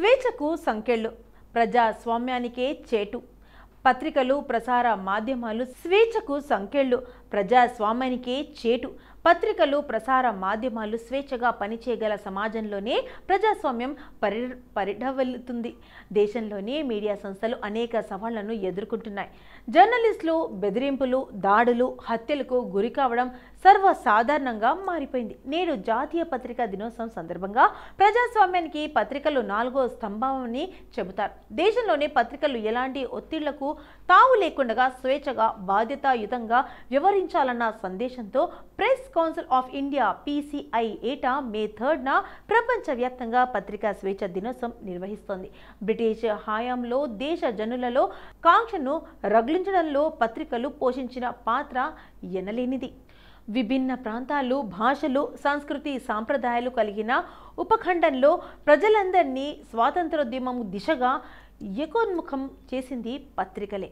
స్వేచ్ఛకు సంకెళ్ళు, ప్రజాస్వామ్యానికే చేటు. పత్రికలు, ప్రసార మాధ్యమాలు స్వేచ్ఛకు సంకెళ్ళు, ప్రజాస్వామ్యానికే చేటు. పత్రికలు, ప్రసార మాధ్యమాలు స్వేచ్ఛగా పనిచేయగల సమాజంలోనే ప్రజాస్వామ్యం పరిఢవిల్లుతుంది. దేశంలోని మీడియా సంస్థలు అనేక సవాళ్లను ఎదుర్కొంటున్నాయి. జర్నలిస్టులు బెదిరింపులు, దాడులు, హత్యలకు గురి కావడం సర్వసాధారణంగా మారిపోయింది. నేడు జాతీయ పత్రికా దినోత్సవం సందర్భంగా ప్రజాస్వామ్యానికి పత్రికలు 4వ స్తంభమని చెబుతారు. దేశంలోని పత్రికలు ఎలాంటి ఒత్తిళ్లకు తావు లేకుండా స్వేచ్ఛగా, బాధ్యతాయుతంగా వ్యవహరించాలన్న సందేశంతో press council of India (PCI) ఏటా మే 3న ప్రపంచవ్యాప్తంగా పత్రికా స్వేచ్ఛ దినోత్సవం నిర్వహిస్తోంది. బ్రిటిష్ హయాంలో దేశ జనులలో కాంక్షను రగిలించడంలో పత్రికలు పోషించిన పాత్ర ఎనలేనిది. విభిన్న ప్రాంతాలు, భాషలు, సంస్కృతి, సాంప్రదాయాలు కలిగిన ఉపఖండంలో ప్రజలందరినీ స్వాతంత్రోద్యమం దిశగా ఏకోన్ముఖం చేసింది పత్రికలే.